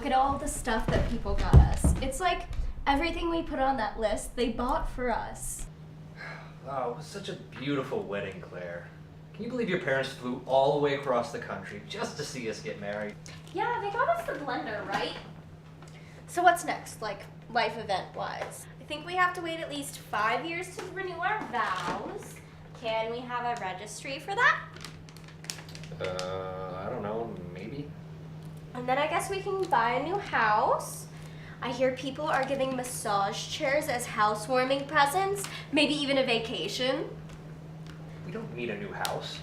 at all the stuff that people got us. It's like everything we put on that list, they bought for us. Oh, it was such a beautiful wedding, Claire. Can you believe your parents flew all the way across the country just to see us get married? Yeah, they got us the blender, right? So what's next, like life event-wise? I think we have to wait at least 5 years to renew our vows. Can we have a registry for that? I don't know, maybe. And then I guess we can buy a new house. I hear people are giving massage chairs as housewarming presents, maybe even a vacation. We don't need a new house.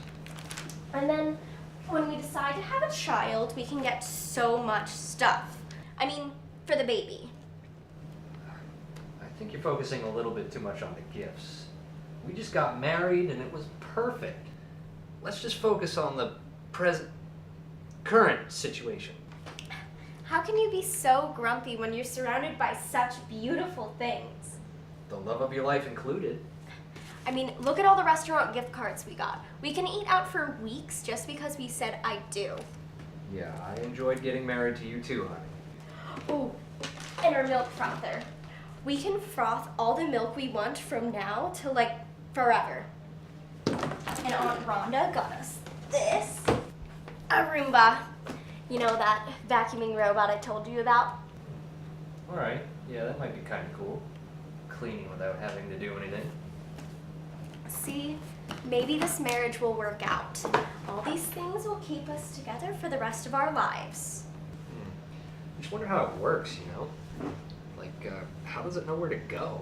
And then when we decide to have a child, we can get so much stuff. I mean, for the baby. I think you're focusing a little bit too much on the gifts. We just got married and it was perfect. Let's just focus on the current situation. How can you be so grumpy when you're surrounded by such beautiful things? The love of your life included. I mean, look at all the restaurant gift cards we got. We can eat out for weeks just because we said I do. Yeah, I enjoyed getting married to you too, honey. Ooh, and our milk frother. We can froth all the milk we want from now till like forever. And Aunt Rhonda got us this, a Roomba. You know, that vacuuming robot I told you about? Alright, yeah, that might be kind of cool. Cleaning without having to do anything. See, maybe this marriage will work out. All these things will keep us together for the rest of our lives. I just wonder how it works, you know? Like, how does it know where to go?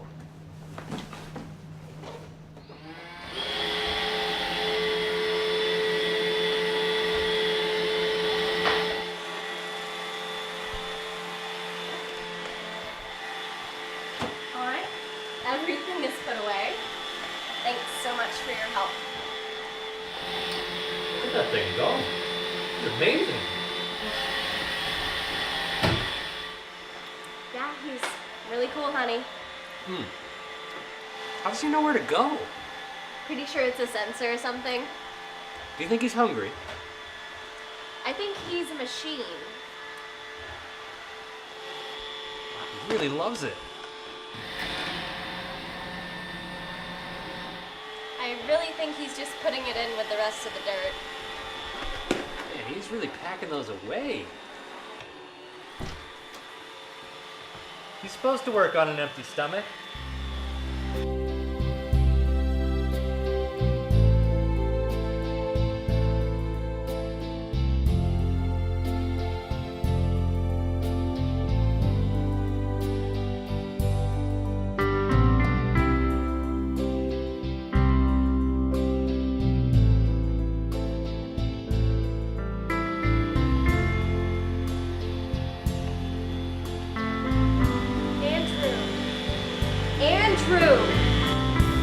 Alright, everything is put away. Thanks so much for your help. Look at that thing go. It's amazing. Yeah, he's really cool, honey. How does he know where to go? Pretty sure it's a sensor or something. Do you think he's hungry? I think he's a machine. He really loves it. I really think he's just putting it in with the rest of the dirt. Man, he's really packing those away. He's supposed to work on an empty stomach.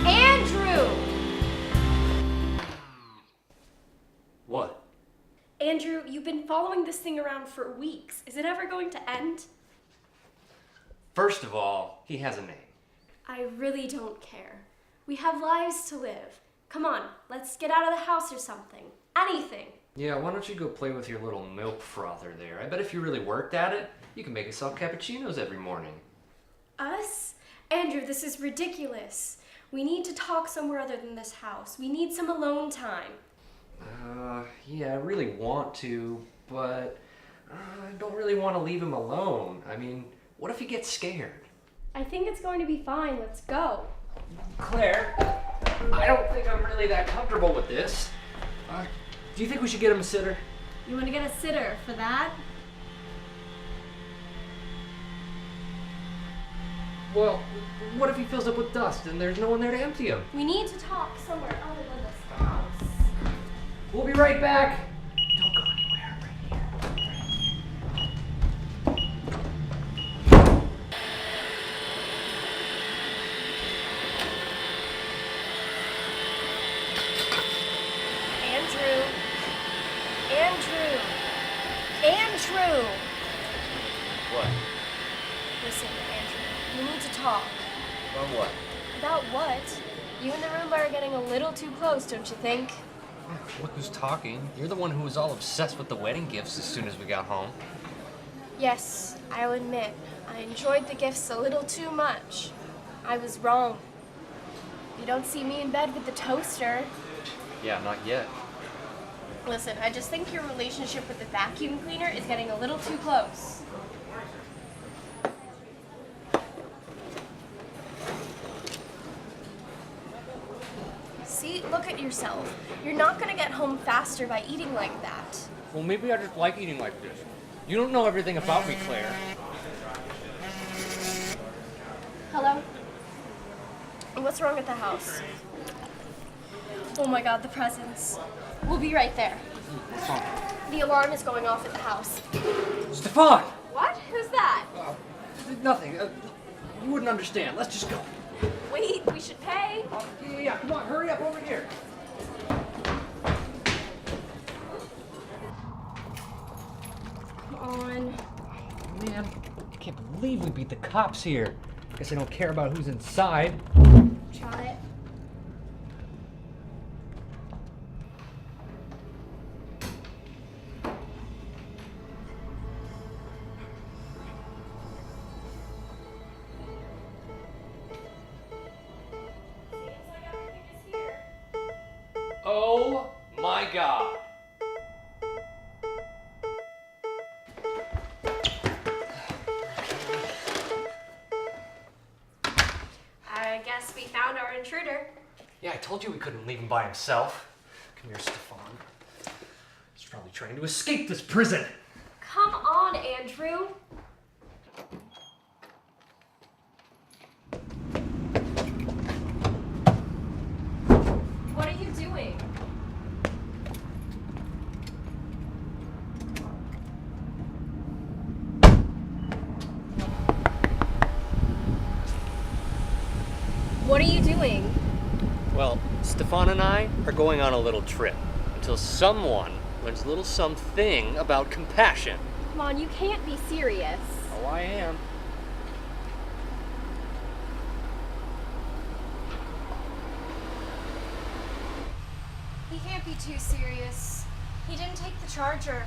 Andrew! What? Andrew, you've been following this thing around for weeks. Is it ever going to end? First of all, he has a name. I really don't care. We have lives to live. Come on, let's get out of the house or something. Anything. Yeah, why don't you go play with your little milk frother there? I bet if you really worked at it, you can make yourself cappuccinos every morning. Us? Andrew, this is ridiculous. We need to talk somewhere other than this house. We need some alone time. Yeah, I really want to, but I don't really want to leave him alone. I mean, what if he gets scared? I think it's going to be fine. Let's go. Claire, I don't think I'm really that comfortable with this. Do you think we should get him a sitter? You want to get a sitter for that? Well, what if he fills up with dust and there's no one there to empty him? We need to talk somewhere other than this house. We'll be right back. Don't go anywhere. Right here. Andrew! What? Listen, Andrew, we need to talk. About what? About what? You and the Roomba are getting a little too close, don't you think? Look who's talking. You're the one who was all obsessed with the wedding gifts as soon as we got home. Yes, I'll admit, I enjoyed the gifts a little too much. I was wrong. You don't see me in bed with the toaster. Yeah, not yet. Listen, I just think your relationship with the vacuum cleaner is getting a little too close. See, look at yourself. You're not gonna get home faster by eating like that. Well, maybe I just like eating like this. You don't know everything about me, Claire. Hello? What's wrong at the house? Oh my god, the presents. We'll be right there. The alarm is going off at the house. Stefan! What? Who's that? Nothing. You wouldn't understand. Let's just go. Wait, we should pay. Yeah, come on, hurry up over here. Come on. Man, I can't believe we beat the cops here. Guess I don't care about who's inside. Try it. Oh my god. I guess we found our intruder. Yeah, I told you we couldn't leave him by himself. Come here, Stefan. He's probably trying to escape this prison. Come on, Andrew. What are you doing? What are you doing? Well, Stefan and I are going on a little trip until someone learns a little something about compassion. Come on, you can't be serious. Oh, I am. He can't be too serious. He didn't take the charger.